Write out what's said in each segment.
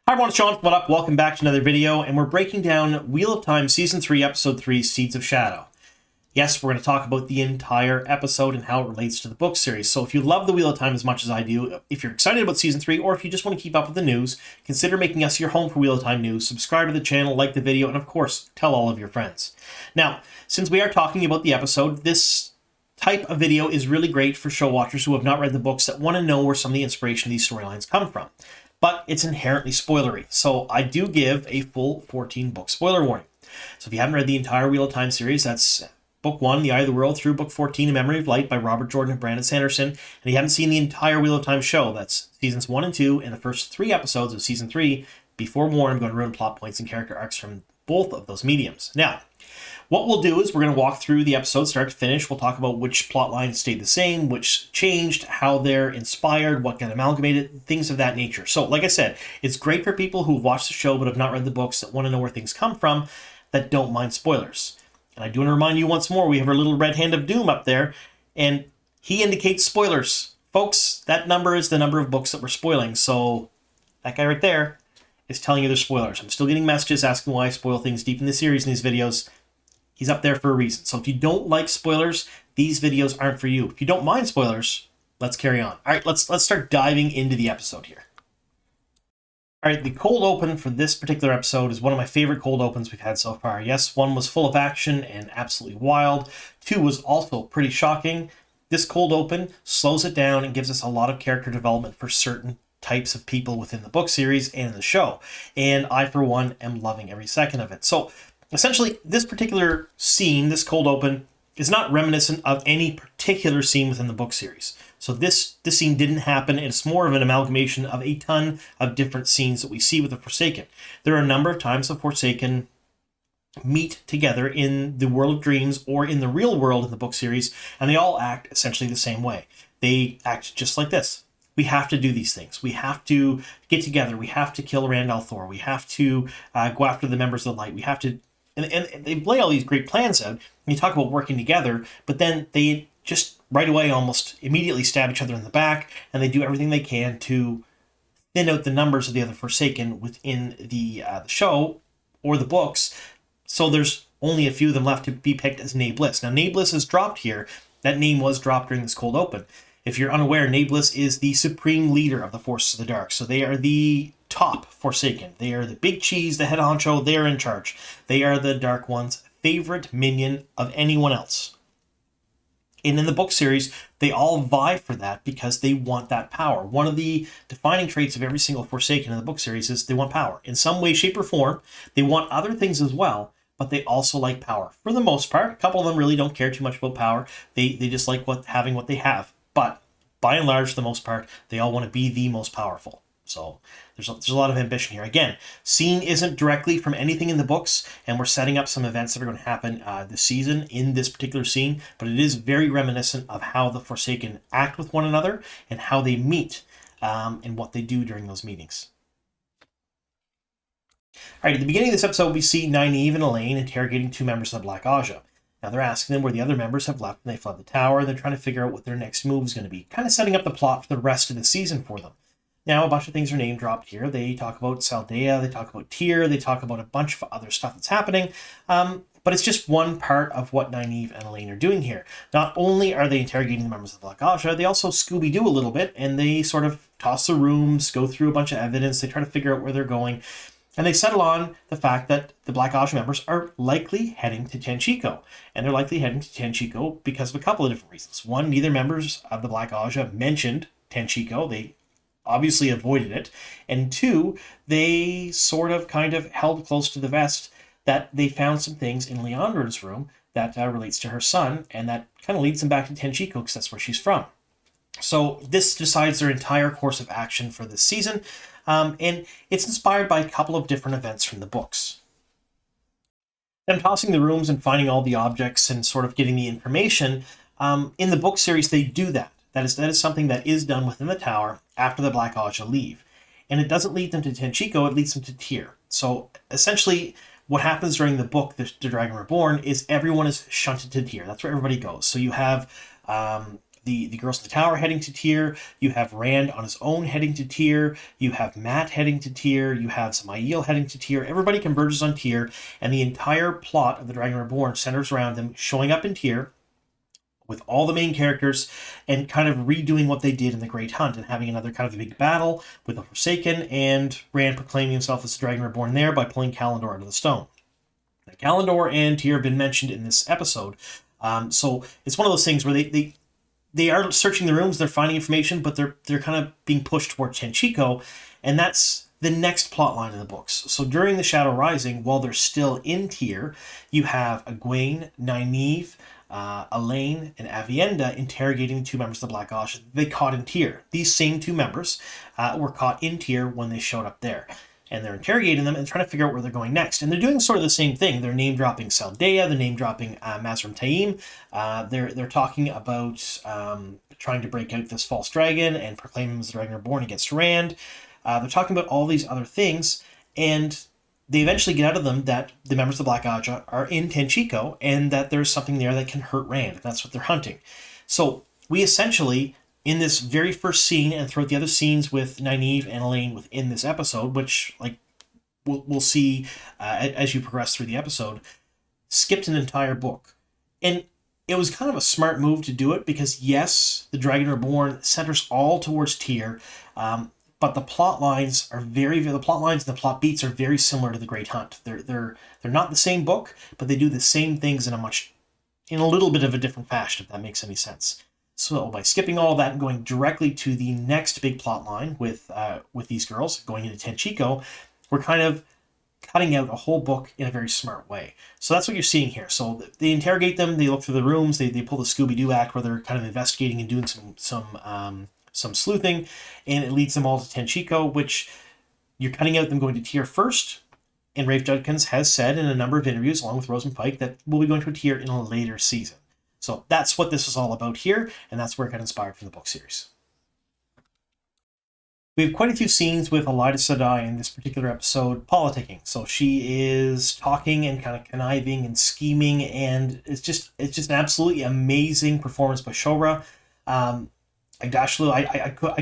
Hi everyone, it's Sean. What up? Welcome back to another video, and we're breaking down Wheel of Time Season 3, Episode 3, Seeds of Shadow. Yes, we're going to talk about the entire episode and how it relates to the book series. So if you love the Wheel of Time as much as I do, if you're excited about Season 3, or if you just want to keep up with the news, consider making us your home for Wheel of Time news, subscribe to the channel, like the video, and of course, tell all of your friends. Now, since we are talking about the episode, this type of video is really great for show watchers who have not read the books that want to know where some of the inspiration of these storylines come from. But it's inherently spoilery, so I do give a full 14-book spoiler warning. So if you haven't read the entire Wheel of Time series, that's Book 1, The Eye of the World, through Book 14, A Memory of Light by Robert Jordan and Brandon Sanderson, and you haven't seen the entire Wheel of Time show, that's Seasons 1 and 2, and the first 3 episodes of Season 3, be forewarned, I'm going to ruin plot points and character arcs from both of those mediums. Now, what we'll do is we're going to walk through the episode start to finish. We'll talk about which plot lines stayed the same, which changed, how they're inspired, what got amalgamated, things of that nature. So, like I said, it's great for people who've watched the show but have not read the books, that want to know where things come from, that don't mind spoilers. And I do want to remind you once more, we have our little red hand of doom up there, and he indicates spoilers. Folks, that number is the number of books that we're spoiling, so that guy right there is telling you they're spoilers. I'm still getting messages asking why I spoil things deep in the series in these videos. He's up there for a reason. So if you don't like spoilers, these videos aren't for you. If you don't mind spoilers, let's carry on. All right, let's start diving into the episode here. All right, the cold open for this particular episode is one of my favorite cold opens we've had so far. Yes, 1 was full of action and absolutely wild. 2 was also pretty shocking. This cold open slows it down and gives us a lot of character development for certain types of people within the book series and in the show. And I, for one, am loving every second of it. So essentially, this particular scene, this cold open, is not reminiscent of any particular scene within the book series. So this scene didn't happen. It's more of an amalgamation of a ton of different scenes that we see with the Forsaken. There are a number of times the Forsaken meet together in the world of dreams or in the real world in the book series, and they all act essentially the same way. They act just like this. We have to do these things. We have to get together. We have to kill Randall Thor. We have to go after the members of the Light. We have to... And they lay all these great plans out, and you talk about working together, but then they just right away almost immediately stab each other in the back, and they do everything they can to thin out the numbers of the other Forsaken within the show or the books, so there's only a few of them left to be picked as nae'blis. Now, nae'blis is dropped here. That name was dropped during this cold open. If you're unaware, nae'blis is the supreme leader of the Forces of the Dark, so they are the top Forsaken. They are the big cheese, the head honcho. They are in charge. They are the Dark One's favorite minion of anyone else. And in the book series, they all vie for that because they want that power. One of the defining traits of every single Forsaken in the book series is they want power. In some way, shape, or form, they want other things as well, but they also like power. For the most part, a couple of them really don't care too much about power. They just like having what they have. But by and large, for the most part, they all want to be the most powerful. So there's a lot of ambition here. Again, scene isn't directly from anything in the books, and we're setting up some events that are going to happen this season in this particular scene, but it is very reminiscent of how the Forsaken act with one another and how they meet and what they do during those meetings. All right, at the beginning of this episode, we see Nynaeve and Elayne interrogating 2 members of the Black Ajah. Now they're asking them where the other members have left and they fled the tower. They're trying to figure out what their next move is going to be, kind of setting up the plot for the rest of the season for them. Now, a bunch of things are name dropped here. They talk about Saldea, they talk about Tyr, they talk about a bunch of other stuff that's happening, but it's just one part of what Nynaeve and Elayne are doing here. Not only are they interrogating the members of the Black Ajah, they also Scooby-Doo a little bit, and they sort of toss the rooms, go through a bunch of evidence, they try to figure out where they're going, and they settle on the fact that the Black Ajah members are likely heading to Tanchico. And they're likely heading to Tanchico because of a couple of different reasons. One, neither members of the Black Ajah mentioned Tanchico. They obviously avoided it. And 2, they sort of kind of held close to the vest that they found some things in Leandra's room that relates to her son, and that kind of leads them back to Tanchico because that's where she's from. So this decides their entire course of action for this season, and it's inspired by a couple of different events from the books. Them tossing the rooms and finding all the objects and sort of getting the information, in the book series they do that. That is something that is done within the tower after the Black Ajah leave. And it doesn't lead them to Tanchico, it leads them to Tyr. So essentially what happens during the book, The Dragon Reborn, is everyone is shunted to Tyr. That's where everybody goes. So you have the girls in the tower heading to Tyr. You have Rand on his own heading to Tyr. You have Mat heading to Tyr. You have some Aiel heading to Tyr. Everybody converges on Tyr, and the entire plot of The Dragon Reborn centers around them showing up in Tyr with all the main characters and kind of redoing what they did in the Great Hunt and having another kind of a big battle with the Forsaken, and Rand proclaiming himself as the Dragon Reborn there by pulling Callandor out of the stone. Now, Callandor and Tyr have been mentioned in this episode, so it's one of those things where they are searching the rooms, they're finding information, but they're kind of being pushed towards Tanchico, and that's the next plot line of the books. So during the Shadow Rising, while they're still in Tyr, you have Gawyn, Nynaeve, Elayne, and Aviendha interrogating the two members of the Black Ajah they caught in Tyr. These same two members were caught in Tyr when they showed up there. And they're interrogating them and trying to figure out where they're going next. And they're doing sort of the same thing. They're name-dropping Saldea, they're name-dropping Mazrim Taim. They're talking about trying to break out this false dragon and proclaim him as the Dragon Reborn against Rand. They're talking about all these other things, and they eventually get out of them that the members of the Black Ajah are in Tanchico and that there's something there that can hurt Rand. That's what they're hunting. So we essentially, in this very first scene and throughout the other scenes with Nynaeve and Elayne within this episode, which like we'll see as you progress through the episode, skipped an entire book. And it was kind of a smart move to do it because, yes, the Dragon Reborn centers all towards Tyr, but the plot lines are the plot lines and the plot beats are very similar to the Great Hunt. They're not the same book, but they do the same things in a little bit of a different fashion, if that makes any sense. So by skipping all of that and going directly to the next big plot line with these girls going into Tanchico, we're kind of cutting out a whole book in a very smart way. So that's what you're seeing here. So they interrogate them, they look through the rooms, they pull the Scooby-Doo act where they're kind of investigating and doing some sleuthing, and it leads them all to Tanchico, which you're cutting out them going to Tyr first. And Rafe Judkins has said in a number of interviews, along with Rosamund Pike, that we'll be going to a Tyr in a later season. So that's what this is all about here, and that's where it got inspired from the book series. We have quite a few scenes with Elaida Sedai in this particular episode, politicking. So she is talking and kind of conniving and scheming, and it's just an absolutely amazing performance by Shohreh. I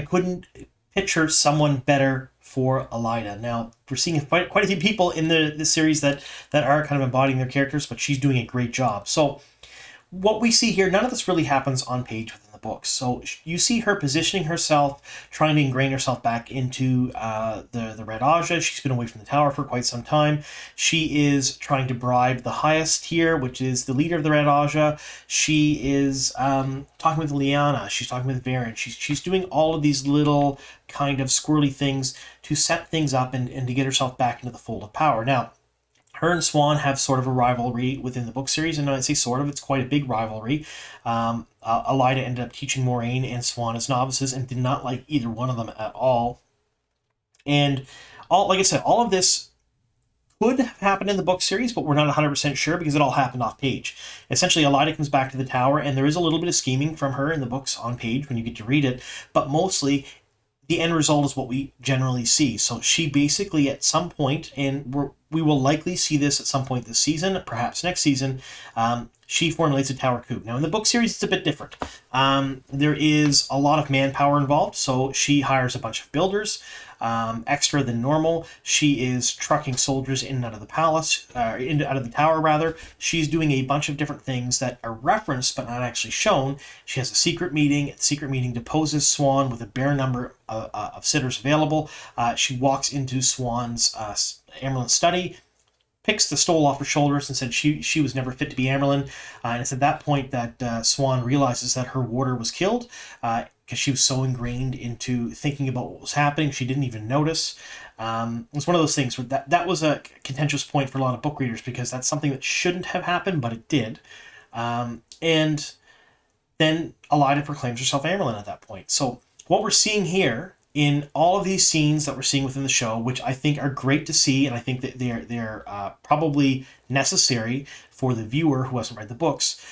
couldn't picture someone better for Elaida. Now, we're seeing quite a few people in this series that are kind of embodying their characters, but she's doing a great job. So what we see here, none of this really happens on page within the books. So you see her positioning herself, trying to ingrain herself back into the Red Ajah. She's been away from the tower for quite some time. She is trying to bribe the highest tier, which is the leader of the Red Ajah. She is talking with Lyanna. She's talking with Perrin. She's doing all of these little kind of squirrely things to set things up and to get herself back into the fold of power. Now, her and Siuan have sort of a rivalry within the book series, and I say sort of, it's quite a big rivalry. Elaida ended up teaching Moiraine and Siuan as novices and did not like either one of them at all. And like I said, all of this could have happened in the book series, but we're not 100% sure because it all happened off page. Essentially, Elaida comes back to the tower, and there is a little bit of scheming from her in the books on page when you get to read it, but mostly the end result is what we generally see. So she basically at some point, and we will likely see this at some point this season, perhaps next season, she formulates a tower coup. Now in the book series it's a bit different. There is a lot of manpower involved, so she hires a bunch of builders, extra than normal. She is trucking soldiers in and out of the palace, out of the tower rather. She's doing a bunch of different things that are referenced but not actually shown. She has a secret meeting. At the secret meeting deposes Siuan with a bare number of sitters available. She walks into Siuan's Amyrlin's study, picks the stole off her shoulders and said she was never fit to be Amyrlin. And it's at that point that Siuan realizes that her warder was killed because she was so ingrained into thinking about what was happening, she didn't even notice. It's one of those things where that was a contentious point for a lot of book readers because that's something that shouldn't have happened, but it did. And then Elaida proclaims herself Amyrlin at that point. So what we're seeing here in all of these scenes that we're seeing within the show, which I think are great to see, and I think that they're probably necessary for the viewer who hasn't read the books,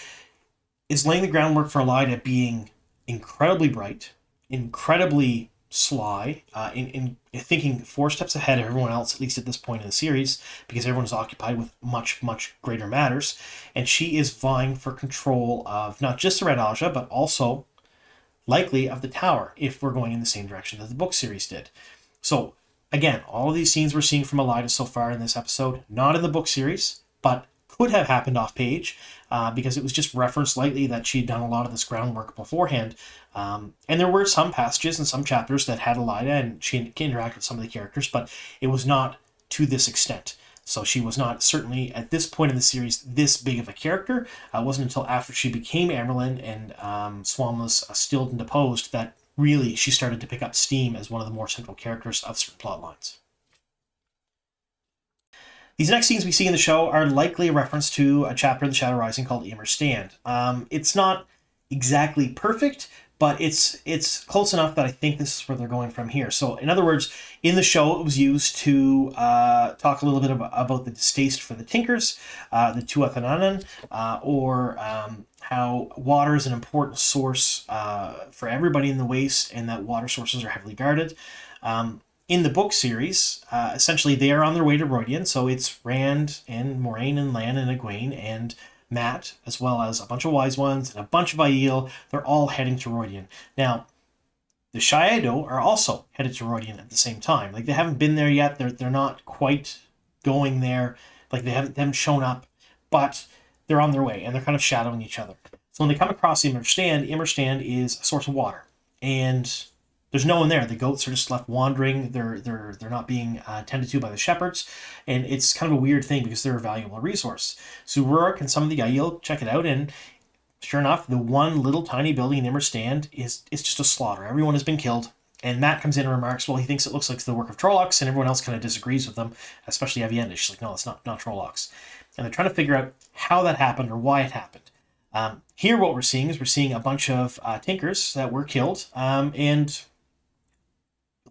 is laying the groundwork for Elaida being incredibly bright, incredibly sly, in thinking 4 steps ahead of everyone else, at least at this point in the series, because everyone's occupied with much, much greater matters, and she is vying for control of not just the Red Ajah, but also likely of the tower, if we're going in the same direction that the book series did. So again, all of these scenes we're seeing from Elaida so far in this episode, not in the book series, but could have happened off page, because it was just referenced lightly that she'd done a lot of this groundwork beforehand. And there were some passages and some chapters that had Elaida and she interacted with some of the characters, but it was not to this extent. So she was not, certainly at this point in the series, this big of a character. It wasn't until after she became Amyrlin and Swan was stilled and deposed that really she started to pick up steam as one of the more central characters of certain plot lines. These next scenes we see in the show are likely a reference to a chapter in The Shadow Rising called Ymir Stand. It's not exactly perfect, but it's close enough that I think this is where they're going from here. So, in other words, in the show, it was used to talk a little bit about the distaste for the Tinkers, the Tuathananan, or how water is an important source for everybody in the Waste, and that water sources are heavily guarded. In the book series, essentially they are on their way to Rhuidean, so it's Rand and Moiraine and Lan and Egwene and Mat, as well as a bunch of Wise Ones and a bunch of Aiel. They're all heading to Rhuidean. Now, the Shaiado are also headed to Rhuidean at the same time. Like, they haven't been there yet. They're not quite going there. Like, they haven't shown up, but they're on their way, and they're kind of shadowing each other. So when they come across Ymir Stand is a source of water, and there's no one there. The goats are just left wandering. They're not being tended to by the shepherds, and it's kind of a weird thing because they're a valuable resource. So Rurik and some of the Aiel check it out, and sure enough, the one little tiny building in Ymir Stand is just a slaughter. Everyone has been killed, and Matt comes in and remarks, well, he thinks it looks like the work of Trollocs, and everyone else kind of disagrees with them, especially Avienda. She's like, no, it's not Trollocs. And they're trying to figure out how that happened or why it happened. Here what we're seeing a bunch of Tinkers that were killed, and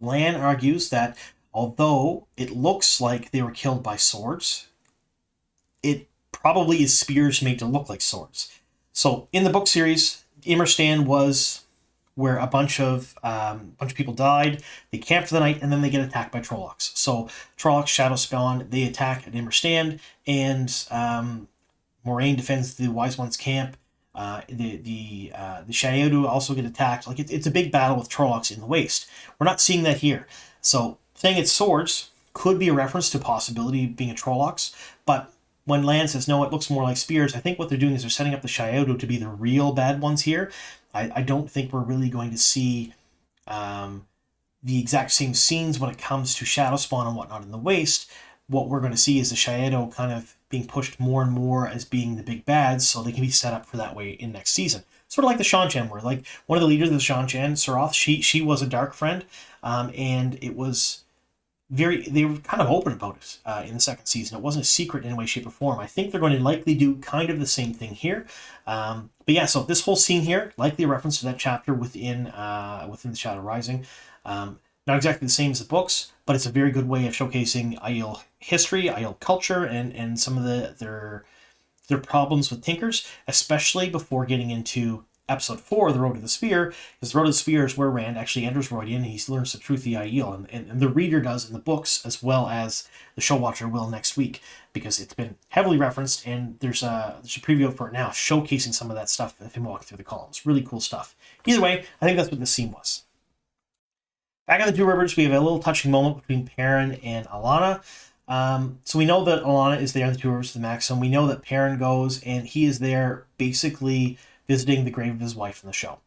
Lan argues that although it looks like they were killed by swords, it probably is spears made to look like swords. So in the book series, Ymir Stand was where a bunch of people died. They camp for the night, and then they get attacked by Trollocs. So Trollocs shadow spawn. They attack at Ymir Stand, and Moiraine defends the Wise Ones camp. The Shaiado also get attacked. Like, it's a big battle with Trollocs in the Waste. We're not seeing that here. So saying it's swords could be a reference to possibility being a Trollocs, but when Lan says no, it looks more like spears, I think what they're doing is they're setting up the Shaiado to be the real bad ones here. I don't think we're really going to see the exact same scenes when it comes to shadow spawn and whatnot in the Waste. What we're going to see is the Shaiado kind of being pushed more and more as being the big bads, so they can be set up for that way in next season. Sort of like the Shan-Chan were. Like, one of the leaders of the Shan-Chan, Suroth, she was a dark friend, and it was they were kind of open about it in the second season. It wasn't a secret in any way, shape, or form. I think they're going to likely do kind of the same thing here. But yeah, so this whole scene here, likely a reference to that chapter within The Shadow Rising. Not exactly the same as the books, but it's a very good way of showcasing Aiel history, Aiel culture, and some of their problems with Tinkers, especially before getting into episode 4, The Road to the Sphere, because The Road to the Sphere is where Rand actually enters Rhuidean, and he learns the truth of the Aiel, and the reader does in the books, as well as the show watcher will next week, because it's been heavily referenced, and there's a preview for it now, showcasing some of that stuff of him walking through the columns. Really cool stuff. Either way, I think that's what this scene was. Back in the Two Rivers, we have a little touching moment between Perrin and Alanna. So we know that Alanna is there in the Two Rivers with the Maksim. We know that Perrin goes, and he is there basically visiting the grave of his wife in the show.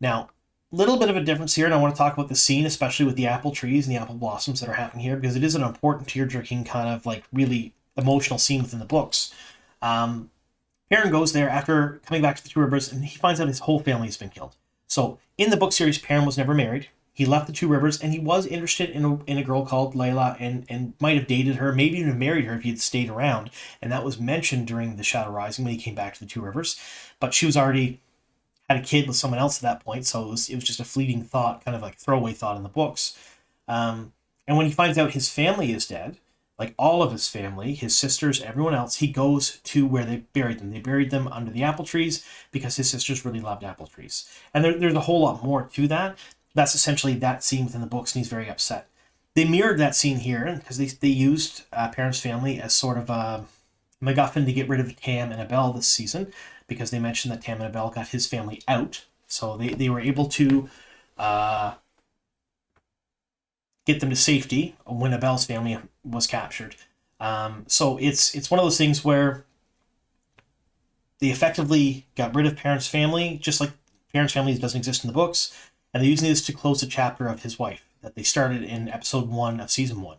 Now, a little bit of a difference here, and I want to talk about the scene, especially with the apple trees and the apple blossoms that are happening here, because it is an important tear-jerking kind of like really emotional scene within the books. Perrin goes there after coming back to the Two Rivers, and he finds out his whole family has been killed. So in the book series, Perrin was never married. He left the Two Rivers, and he was interested in a girl called Layla, and might have dated her, maybe even married her if he had stayed around. And that was mentioned during The Shadow Rising when he came back to the Two Rivers. But she was already had a kid with someone else at that point, so it was just a fleeting thought, kind of like throwaway thought in the books. And when he finds out his family is dead, like all of his family, his sisters, everyone else, he goes to where they buried them. They buried them under the apple trees because his sisters really loved apple trees. And there's a whole lot more to that. That's essentially that scene within the books, and he's very upset. They mirrored that scene here because they used Perrin's family as sort of a MacGuffin to get rid of Tam and Abel this season, because they mentioned that Tam and Abel got his family out. So they were able to get them to safety when Abel's family was captured. So it's one of those things where they effectively got rid of Perrin's family, just like Perrin's family doesn't exist in the books, and they're using this to close the chapter of his wife that they started in episode 1 of season 1.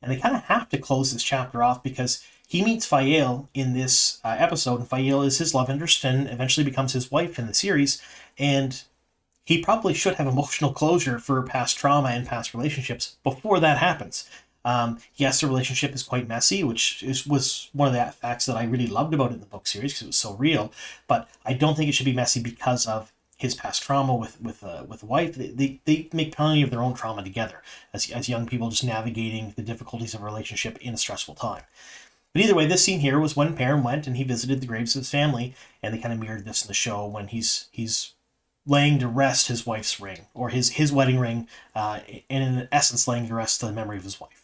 And they kind of have to close this chapter off because he meets Faile in this episode, and Faile is his love interest and eventually becomes his wife in the series. And he probably should have emotional closure for past trauma and past relationships before that happens. Yes, the relationship is quite messy, which was one of the facts that I really loved about it in the book series because it was so real. But I don't think it should be messy because of his past trauma with a wife. They make plenty of their own trauma together as young people, just navigating the difficulties of a relationship in a stressful time. But either way, this scene here was when Perrin went and he visited the graves of his family, and they kind of mirrored this in the show when he's laying to rest his wife's ring, or his wedding ring, and in essence laying to rest the memory of his wife.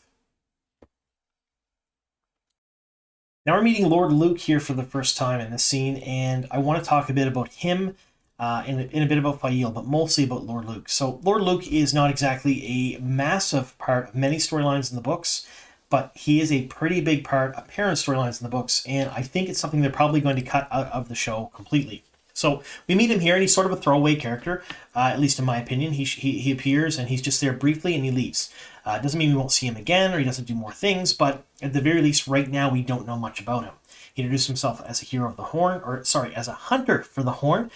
Now we're meeting Lord Luke here for the first time in this scene, and I want to talk a bit about him and a bit about Faile, but mostly about Lord Luke. So Lord Luke is not exactly a massive part of many storylines in the books, but he is a pretty big part of Perrin's storylines in the books, and I think it's something they're probably going to cut out of the show completely. So we meet him here, and he's sort of a throwaway character, at least in my opinion. He appears, and he's just there briefly, and he leaves. Doesn't mean we won't see him again, or he doesn't do more things, but at the very least, right now, we don't know much about him. He introduced himself as a hero of the Horn, as a hunter for the Horn,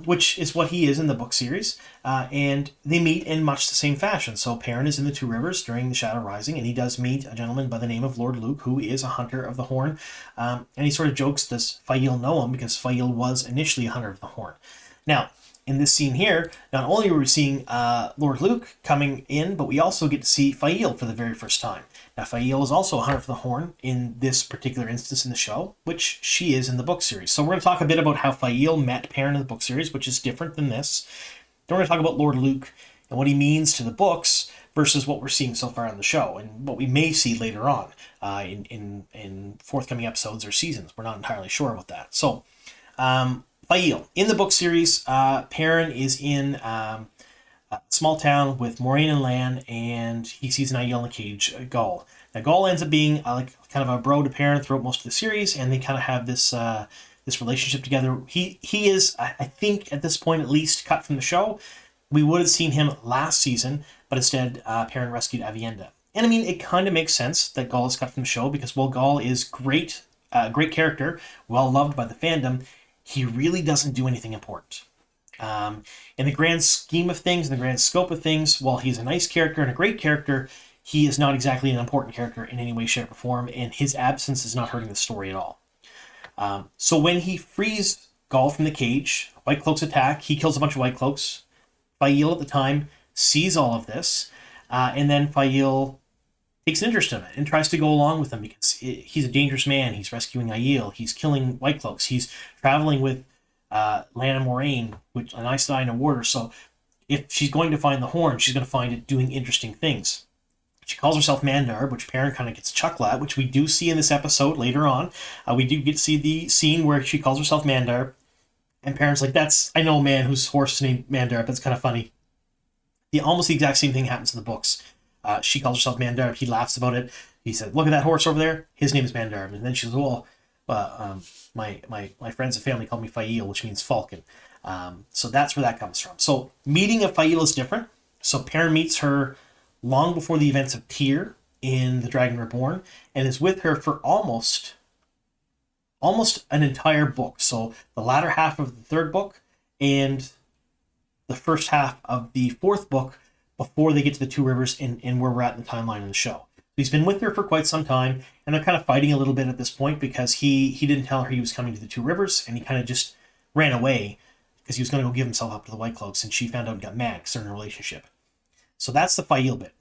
which is what he is in the book series, and they meet in much the same fashion. So Perrin is in the Two Rivers during the Shadow Rising, and he does meet a gentleman by the name of Lord Luke, who is a hunter of the Horn, and he sort of jokes, does Faile know him, because Faile was initially a hunter of the Horn. Now, in this scene here, not only are we seeing Lord Luke coming in, but we also get to see Faile for the very first time. Now, Faile is also a hunter for the Horn in this particular instance in the show, which she is in the book series. So we're going to talk a bit about how Faile met Perrin in the book series, which is different than this. Then we're going to talk about Lord Luke and what he means to the books versus what we're seeing so far on the show and what we may see later on in forthcoming episodes or seasons. We're not entirely sure about that. So, Faile. In the book series, Perrin is in a small town with Moiraine and Lan, and he sees an Aiel in the cage, Gaul. Now, Gaul ends up being kind of a bro to Perrin throughout most of the series, and they kind of have this relationship together. He is, I think, at this point at least, cut from the show. We would have seen him last season, but instead, Perrin rescued Aviendha. And I mean, it kind of makes sense that Gaul is cut from the show because while Gaul is great character, well loved by the fandom, he really doesn't do anything important. In the grand scheme of things, in the grand scope of things, while he's a nice character and a great character, he is not exactly an important character in any way, shape, or form, and his absence is not hurting the story at all. So when he frees Gaul from the cage, White Cloaks attack, he kills a bunch of White Cloaks. Faile at the time sees all of this, and then Faile takes an interest in it and tries to go along with him because he's a dangerous man. He's rescuing Aiel. He's killing White Cloaks. He's traveling with Lan and Moiraine, which an Aes Sedai and a warder. So if she's going to find the Horn, she's going to find it doing interesting things. She calls herself Mandar, which Perrin kind of gets a chuckle at, which we do see in this episode later on. We do get to see the scene where she calls herself Mandar, and Perrin's like, I know a man whose horse is named Mandar, but it's kind of funny. Almost the exact same thing happens in the books. She calls herself Mandar. He laughs about it. He said, "Look at that horse over there. His name is Mandar." And then she says, "Well, my friends and family call me Faile, which means falcon." So that's where that comes from. So meeting of Faile is different. So Perrin meets her long before the events of Tyr in The Dragon Reborn, and is with her for almost an entire book. So the latter half of the third book and the first half of the fourth book before they get to the Two Rivers and where we're at in the timeline of the show. He's been with her for quite some time, and they're kind of fighting a little bit at this point because he didn't tell her he was coming to the Two Rivers, and he kind of just ran away because he was going to go give himself up to the White Cloaks, and she found out and got mad because they're in a relationship. So that's the Faile bit.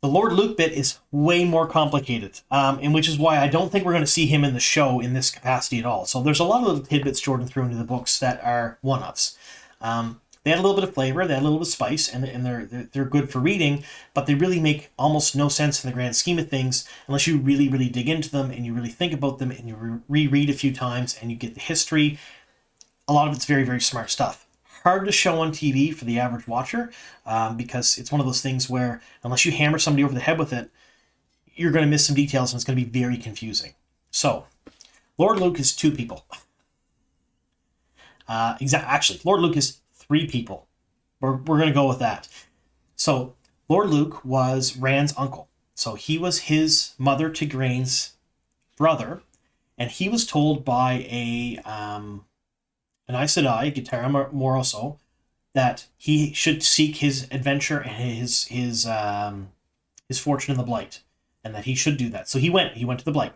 The Lord Luke bit is way more complicated, and which is why I don't think we're going to see him in the show in this capacity at all. So there's a lot of little tidbits Jordan threw into the books that are one-offs. They had a little bit of flavor, they had a little bit of spice, and they're good for reading, but they really make almost no sense in the grand scheme of things unless you really, really dig into them and you really think about them and you reread a few times and you get the history. A lot of it's very, very smart stuff. hard to show on TV for the average watcher, because it's one of those things where unless you hammer somebody over the head with it, you're going to miss some details and it's going to be very confusing. So, Lord Luke is 2 people. Actually, Lord Luke is 3 people. We're going to go with that. So, Lord Luke was Rand's uncle. So he was his mother Tigraine's brother, and he was told by an Aes Sedai, Gitara Moroso, that he should seek his adventure and his fortune in the Blight, and that he should do that. So he went to the Blight.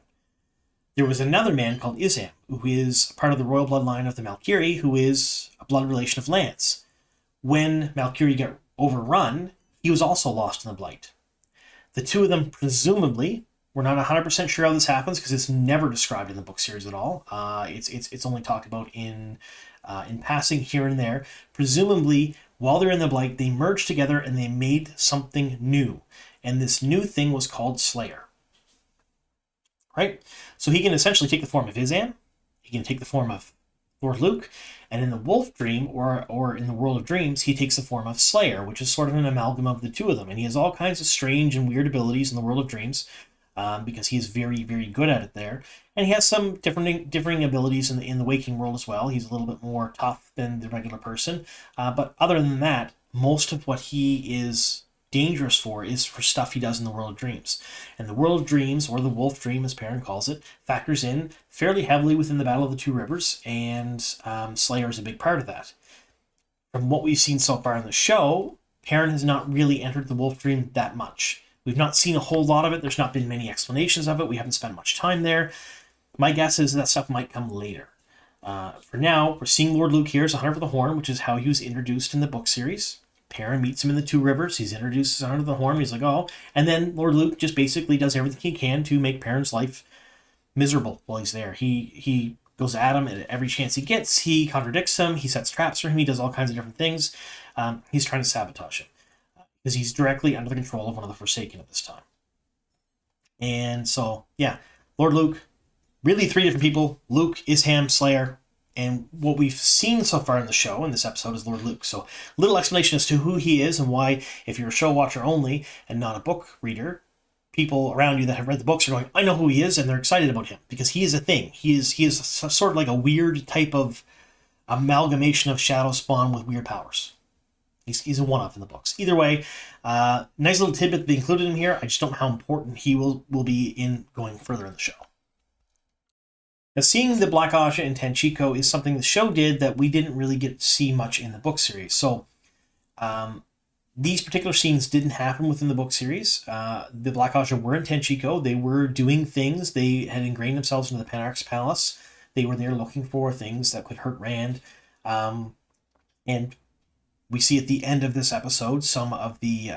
There was another man called Isam, who is part of the royal bloodline of the Malkiri, who is a blood relation of Lance. When Malkiri got overrun, he was also lost in the Blight. The 2 of them, presumably, we're not 100% sure how this happens because it's never described in the book series at all. It's only talked about in passing here and there. Presumably, while they're in the Blight, they merged together and they made something new. And this new thing was called Slayer. Right? So he can essentially take the form of Isam. He can take the form of Lord Luke. And in the Wolf Dream, or in the World of Dreams, he takes the form of Slayer, which is sort of an amalgam of the 2 of them. And he has all kinds of strange and weird abilities in the World of Dreams, because he is very, very good at it there. And he has some differing abilities in the waking world as well. He's a little bit more tough than the regular person. But other than that, most of what he is dangerous for is for stuff he does in the World of Dreams. And the World of Dreams, or the Wolf Dream as Perrin calls it, factors in fairly heavily within the Battle of the 2 Rivers, and Slayer is a big part of that. From what we've seen so far in the show, Perrin has not really entered the Wolf Dream that much. We've not seen a whole lot of it. There's not been many explanations of it. We haven't spent much time there. My guess is that stuff might come later. For now, we're seeing Lord Luke here as a hunter for the Horn, which is how he was introduced in the book series. Perrin meets him in the 2 Rivers. He's introduced as a hunter for the Horn. He's like, oh. And then Lord Luke just basically does everything he can to make Perrin's life miserable while he's there. He goes at him at every chance he gets. He contradicts him. He sets traps for him. He does all kinds of different things. He's trying to sabotage him, because he's directly under the control of one of the Forsaken at this time. And so, yeah, Lord Luke, really 3 different people: Luke, Isham, Slayer. And what we've seen so far in the show, in this episode, is Lord Luke. So, little explanation as to who he is and why, if you're a show watcher only and not a book reader, people around you that have read the books are going, I know who he is, and they're excited about him, because he is a thing. He is sort of like a weird type of amalgamation of Shadow Spawn with weird powers. He's a one-off in the books. Either way, nice little tidbit to be included in here. I just don't know how important he will be in going further in the show. Now, seeing the Black Ajah and Tanchico is something the show did that we didn't really get to see much in the book series. So, these particular scenes didn't happen within the book series. The Black Ajah were in Tanchico. They were doing things. They had ingrained themselves into the Panarch's palace. They were there looking for things that could hurt Rand. And we see at the end of this episode, some of the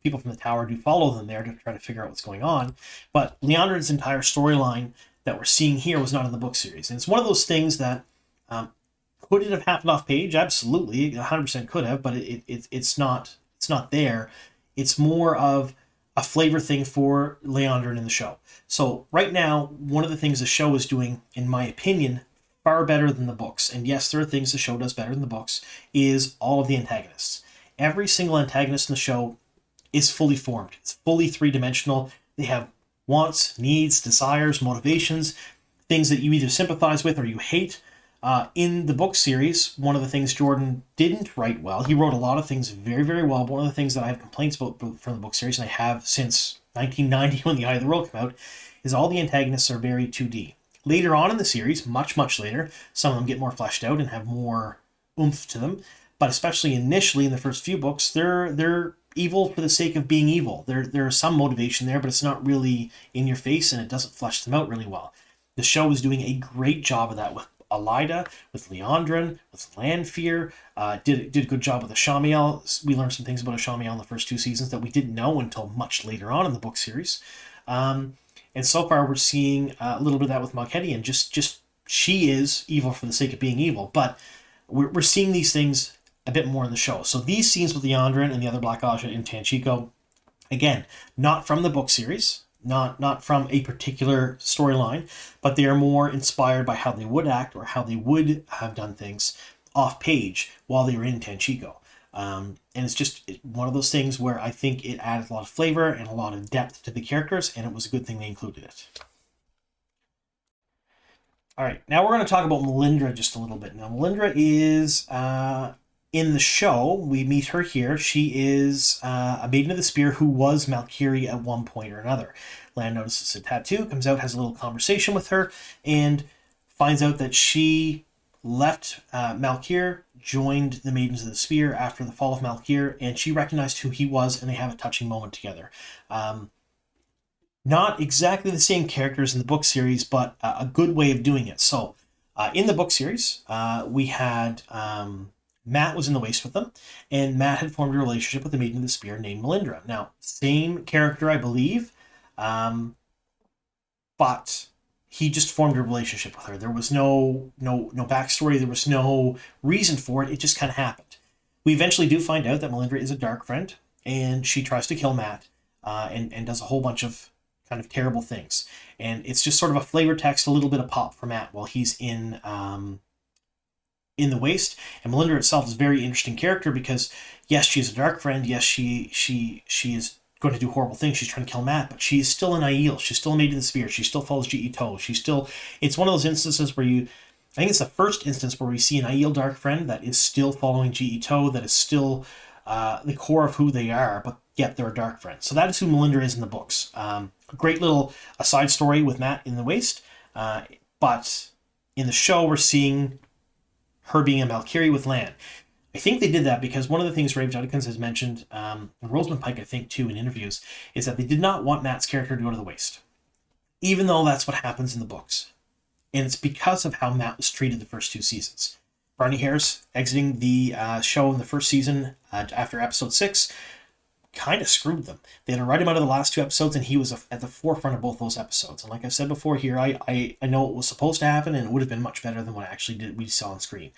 people from the tower do follow them there to try to figure out what's going on. But Liandrin's entire storyline that we're seeing here was not in the book series. And it's one of those things that, could it have happened off page? Absolutely, 100% could have, but it's not there. It's more of a flavor thing for Liandrin in the show. So right now, one of the things the show is doing, in my opinion, far better than the books, and yes, there are things the show does better than the books, is all of the antagonists. Every single antagonist in the show is fully formed. It's fully 3-dimensional. They have wants, needs, desires, motivations, things that you either sympathize with or you hate. In the book series, one of the things Jordan didn't write well, he wrote a lot of things very, very well, but one of the things that I have complaints about from the book series, and I have since 1990 when The Eye of the World came out, is all the antagonists are very 2D. Later on in the series, much, much later, some of them get more fleshed out and have more oomph to them, but especially initially in the first few books, they're evil for the sake of being evil. There is some motivation there, but it's not really in your face, and it doesn't flesh them out really well. The show is doing a great job of that with Elaida, with Liandrin, with Lanfear. Did a good job with Ashamiel. We learned some things about Ashamiel in the first 2 seasons that we didn't know until much later on in the book series. And so far we're seeing a little bit of that with Malkedi, and just she is evil for the sake of being evil. But we're seeing these things a bit more in the show. So these scenes with Liandrin and the other Black Ajah in Tanchico, again, not from the book series, not from a particular storyline, but they are more inspired by how they would act or how they would have done things off page while they were in Tanchico. And it's just one of those things where I think it added a lot of flavor and a lot of depth to the characters, and it was a good thing they included it. All right, now we're going to talk about Melindra just a little bit. Now, Melindra is, in the show, we meet her here. She is a Maiden of the Spear who was Malkiri at one point or another. Lan notices a tattoo, comes out, has a little conversation with her, and finds out that she left Malkir, joined the Maidens of the Spear after the fall of Malkir, and she recognized who he was, and they have a touching moment together. Not exactly the same characters in the book series, but a good way of doing it. So, in the book series, we had Matt was in the Waste with them, and Matt had formed a relationship with the Maiden of the Spear named Melindra. Now, same character, I believe, but he just formed a relationship with her. There was no backstory. There was no reason for it. It just kind of happened. We eventually do find out that Melindra is a dark friend, and she tries to kill Matt, and does a whole bunch of kind of terrible things. And it's just sort of a flavor text, a little bit of pop for Matt while he's in the Waste. And Melindra itself is a very interesting character because, yes, she's a dark friend. Yes, she is going to do horrible things. She's trying to kill Matt, but she's still an Aiel. She's still a Maiden of the Spear. She still follows G.E.Toe. It's one of those instances where I think it's the first instance where we see an Aiel dark friend that is still following G.E.Toe, that is still the core of who they are, but yet they're a dark friend. So that is who Melindra is in the books. A great little aside story with Matt in the Waste, but in the show we're seeing her being a Malkiri with Lan. I think they did that because one of the things Rafe Judkins has mentioned, and Rosamund Pike, I think, too, in interviews, is that they did not want Matt's character to go to the Waste, even though that's what happens in the books. And it's because of how Matt was treated the first 2 seasons. Barney Harris exiting the show in the first season after episode 6 kind of screwed them. They had to write him out of the last 2 episodes, and he was at the forefront of both those episodes. And like I said before here, I know it was supposed to happen, and it would have been much better than what we saw on screen.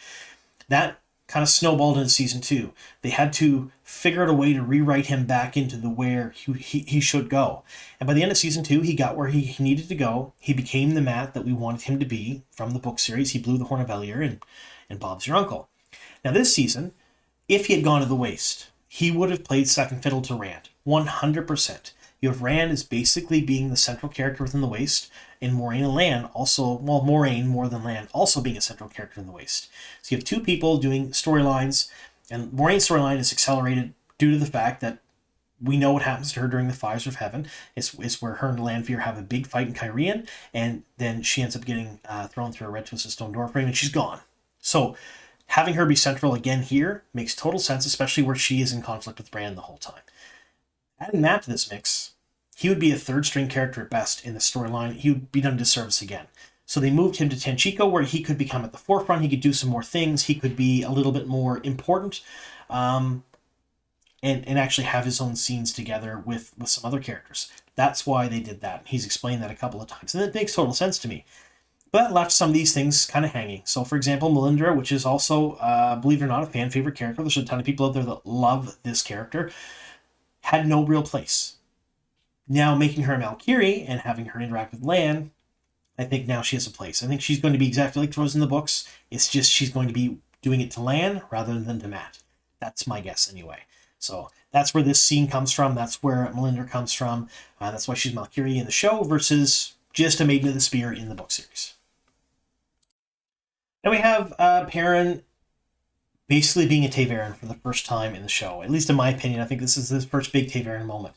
That kind of snowballed into season 2. They had to figure out a way to rewrite him back into where he should go. And by the end of season 2, he got where he needed to go. He became the Matt that we wanted him to be from the book series. He blew the horn of Valier, and Bob's your uncle. Now this season, if he had gone to the Waste, he would have played second fiddle to Rand, 100%. You have Rand as basically being the central character within the Waste, and Moiraine and Lan also, well, Moiraine more than Lan, also being a central character in the Waste. So you have 2 people doing storylines, and Moraine's storyline is accelerated due to the fact that we know what happens to her during the Fires of Heaven. It's where her and Lanfear have a big fight in Cairhien, and then she ends up getting thrown through a red twisted stone door frame, and she's gone. So having her be central again here makes total sense, especially where she is in conflict with Bran the whole time. Adding Matt to this mix, he would be a 3rd-string character at best in the storyline. He would be done disservice again. So they moved him to Tanchico, where he could become at the forefront. He could do some more things. He could be a little bit more important, and actually have his own scenes together with some other characters. That's why they did that. He's explained that a couple of times, and it makes total sense to me. But that left some of these things kind of hanging. So, for example, Melindra, which is also, believe it or not, a fan favorite character. There's a ton of people out there that love this character. Had no real place. Now, making her a Malkiri and having her interact with Lan, I think now she has a place. I think she's going to be exactly like Rose in the books. It's just she's going to be doing it to Lan rather than to Matt. That's my guess anyway. So that's where this scene comes from. That's where Melindra comes from. That's why she's Malkiri in the show versus just a Maiden of the Spear in the book series. Now we have Perrin basically being a Ta'veren for the first time in the show. At least in my opinion, I think this is his first big Ta'veren moment.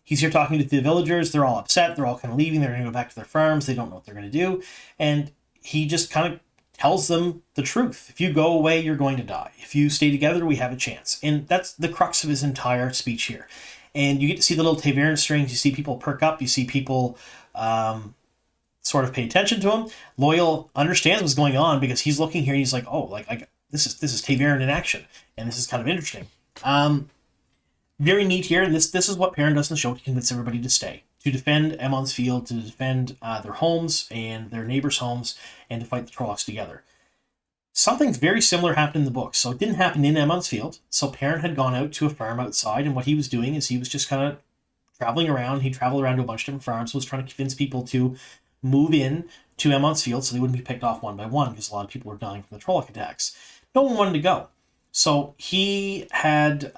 He's here talking to the villagers. They're all upset. They're all kind of leaving. They're going to go back to their farms. They don't know what they're going to do. And he just kind of tells them the truth. If you go away, you're going to die. If you stay together, we have a chance. And that's the crux of his entire speech here. And you get to see the little Ta'veren strings. You see people perk up. You see people sort of pay attention to him. Loial understands what's going on because he's looking here and he's like, oh, this is Ta'veren in action. And this is kind of interesting. Very neat here, and this is what Perrin does in the show to convince everybody to stay. To defend Emond's Field, to defend their homes and their neighbors' homes, and to fight the Trollocs together. Something very similar happened in the book. So it didn't happen in Emond's Field. So Perrin had gone out to a farm outside, and what he was doing is he was just kind of traveling around. He traveled around to a bunch of different farms, was trying to convince people to move in to Emond's Field so they wouldn't be picked off one by one, because a lot of people were dying from the Trolloc attacks. no one wanted to go. So he had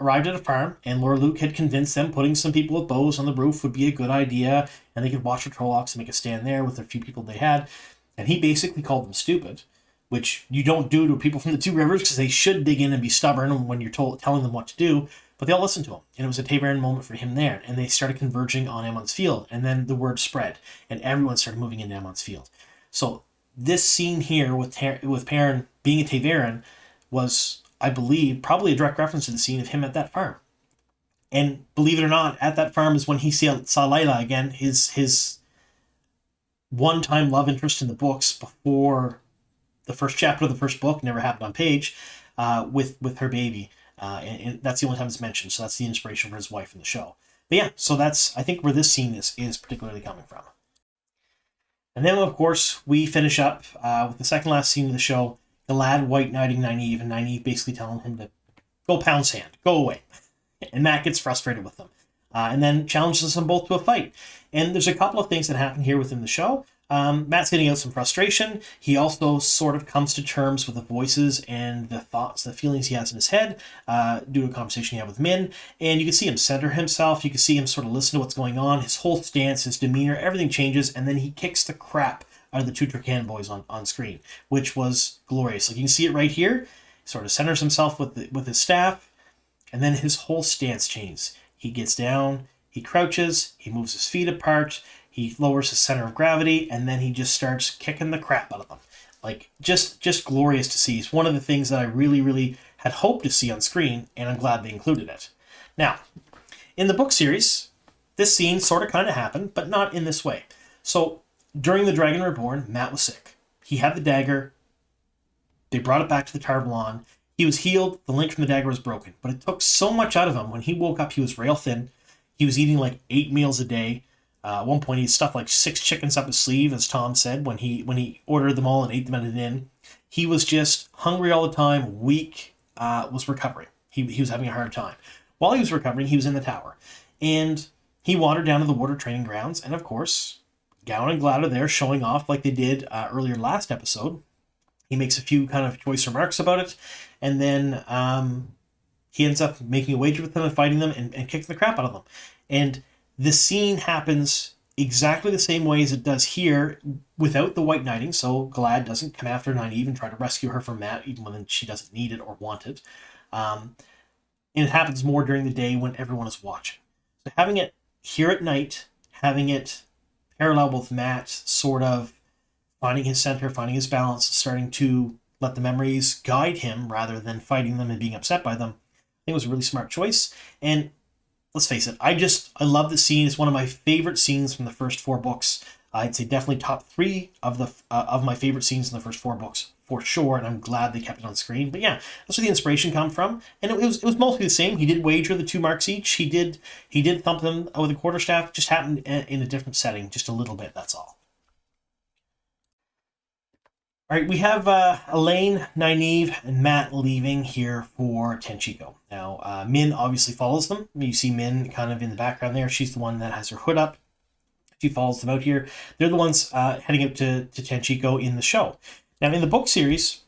arrived at a farm, and Lord Luke had convinced them putting some people with bows on the roof would be a good idea, and they could watch the Trollocs and make a stand there with the few people they had. And he basically called them stupid, which you don't do to people from the Two Rivers, because they should dig in and be stubborn when you're telling them what to do. But they all listened to him, and it was a Tabaran moment for him there. And they started converging on Amon's Field, and then the word spread, and everyone started moving into Amon's Field. So this scene here with Perrin being a Tabaran was, I believe, probably a direct reference to the scene of him at that farm. And believe it or not, at that farm is when he saw Elaida again, his one-time love interest in the books before the first chapter of the first book, never happened on page, with her baby. And that's the only time it's mentioned, so that's the inspiration for his wife in the show. But yeah, so that's, I think, where this scene is particularly coming from. And then, of course, we finish up with the second last scene of the show, Galad white knighting Nynaeve, and Nynaeve basically telling him to go pound sand, go away. And Matt gets frustrated with them, and then challenges them both to a fight. And there's a couple of things that happen here within the show. Matt's getting out some frustration. He also sort of comes to terms with the voices and the thoughts, the feelings he has in his head due to a conversation he had with Min. And you can see him center himself. You can see him sort of listen to what's going on. His whole stance, his demeanor, everything changes. And then he kicks the crap out of the two Turcan boys on screen, which was glorious. Like you can see it right here. He sort of centers himself with his staff. And then his whole stance changes. He gets down, he crouches, he moves his feet apart, he lowers his center of gravity, and then he just starts kicking the crap out of them. Like, just glorious to see. It's one of the things that I really, really had hoped to see on screen, and I'm glad they included it. Now, in the book series, this scene sort of kind of happened, but not in this way. So, during the Dragon Reborn, Matt was sick. He had the dagger. They brought it back to the Tar Valon. He was healed, the link from the dagger was broken, but it took so much out of him. When he woke up, he was rail thin. He was eating like 8 meals a day. At one point, he stuffed like 6 chickens up his sleeve, as Tom said, when he ordered them all and ate them at an inn. He was just hungry all the time, weak, was recovering. He was having a hard time. While he was recovering, he was in the tower. And he wandered down to the water training grounds, and of course, Gawyn and Galad are there showing off like they did earlier last episode. He makes a few kind of choice remarks about it, and then he ends up making a wager with them and fighting them and kicking the crap out of them. And the scene happens exactly the same way as it does here without the white knighting, so Galad doesn't come after Nynaeve and try to rescue her from Matt, even when she doesn't need it or want it. And it happens more during the day when everyone is watching. So having it here at night, having it parallel with Matt sort of finding his center, finding his balance, starting to let the memories guide him rather than fighting them and being upset by them, I think it was a really smart choice. And let's face it, I love the scene. It's one of my favorite scenes from the first 4 books. I'd say definitely top 3 of my favorite scenes in the first 4 books for sure, and I'm glad they kept it on screen. But yeah, that's where the inspiration come from, and it was mostly the same. He did wager the 2 marks each. He did thump them with a quarterstaff. Just happened in a different setting, just a little bit. That's all. All right, we have Elayne, Nynaeve, and Matt leaving here for Tanchico. Now, Min obviously follows them. You see Min kind of in the background there. She's the one that has her hood up. She follows them out here. They're the ones heading out to Tanchico in the show. Now, in the book series,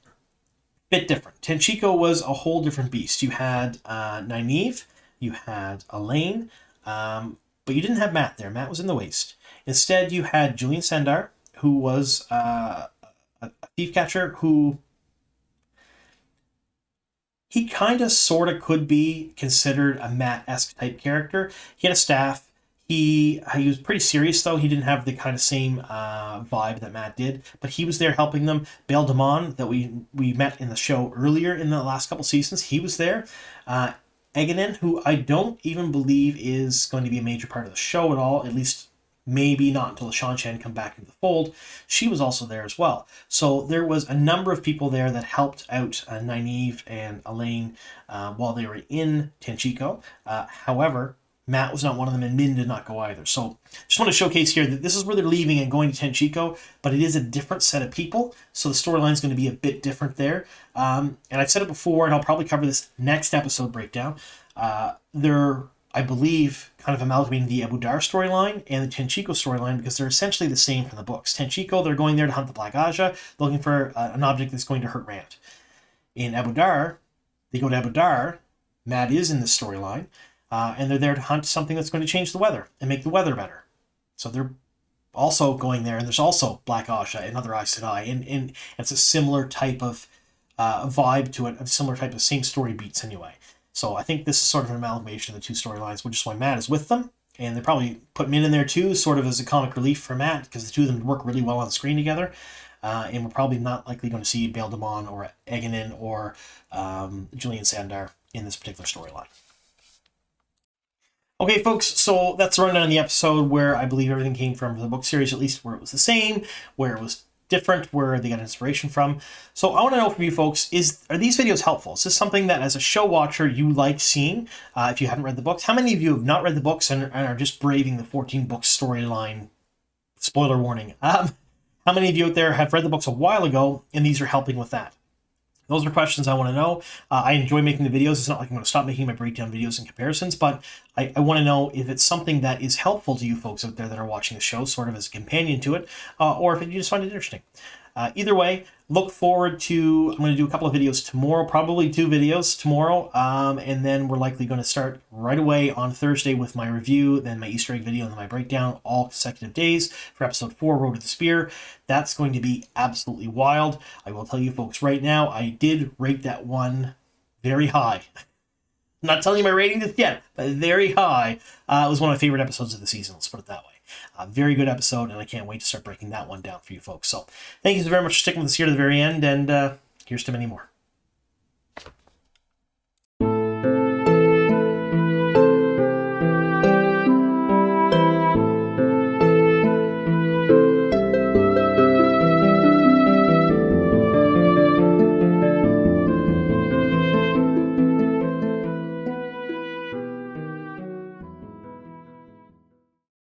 a bit different. Tanchico was a whole different beast. You had Nynaeve, you had Elayne, but you didn't have Matt there. Matt was in the waist. Instead, you had Julian Sandar, who was a thief catcher who he kind of sort of could be considered a Matt-esque type character. He had a staff. He was pretty serious, though. He didn't have the kind of same vibe that Matt did, but he was there helping them. Bael Damon, that we met in the show earlier in the last couple seasons, he was there. Eganin, who I don't even believe is going to be a major part of the show at all, at least maybe not until the Shan come back into the fold. She was also there as well. So there was a number of people there that helped out Nynaeve and Elayne while they were in Tanchico. However, Matt was not one of them, and Min did not go either. So just want to showcase here that this is where they're leaving and going to Tanchico, but it is a different set of people, so the storyline is going to be a bit different there. And I've said it before, and I'll probably cover this next episode breakdown. They're, I believe, kind of amalgamating the Abu Dar storyline and the Tanchico storyline because they're essentially the same from the books. Tanchico, they're going there to hunt the Black Ajah, looking for an object that's going to hurt Rand. In Abu Dar, they go to Abu Dar. Mad is in this storyline, and they're there to hunt something that's going to change the weather and make the weather better. So they're also going there, and there's also Black Ajah and other Aes Sedai, and it's a similar type of vibe to it, a similar type of same story beats anyway. So I think this is sort of an amalgamation of the two storylines, which is why Matt is with them, and they probably put Min in there too, sort of as a comic relief for Matt, because the two of them work really well on the screen together. And we're probably not likely going to see Bail Damon or Eganin or Julian Sandar in this particular storyline. Okay, folks, so that's the rundown of the episode where I believe everything came from the book series, at least where it was the same, where it was different, where they got inspiration from. So I want to know from you folks, are these videos helpful? Is this something that as a show watcher you like seeing if you haven't read the books? How many of you have not read the books and are just braving the 14-book storyline? Spoiler warning. How many of you out there have read the books a while ago and these are helping with that? Those are questions I want to know. I enjoy making the videos. It's not like I'm going to stop making my breakdown videos and comparisons, but I want to know if it's something that is helpful to you folks out there that are watching the show, sort of as a companion to it, or if you just find it interesting. Either way, look forward to, I'm going to do a couple of videos tomorrow, probably 2 videos tomorrow, and then we're likely going to start right away on Thursday with my review, then my Easter egg video, and then my breakdown, all consecutive days for episode 4, Road to the Spear. That's going to be absolutely wild. I will tell you folks right now, I did rate that one very high. I'm not telling you my rating just yet, but very high. It was one of my favorite episodes of the season, let's put it that way. Very good episode, and I can't wait to start breaking that one down for you folks. So thank you so very much for sticking with us here to the very end, and here's to many more.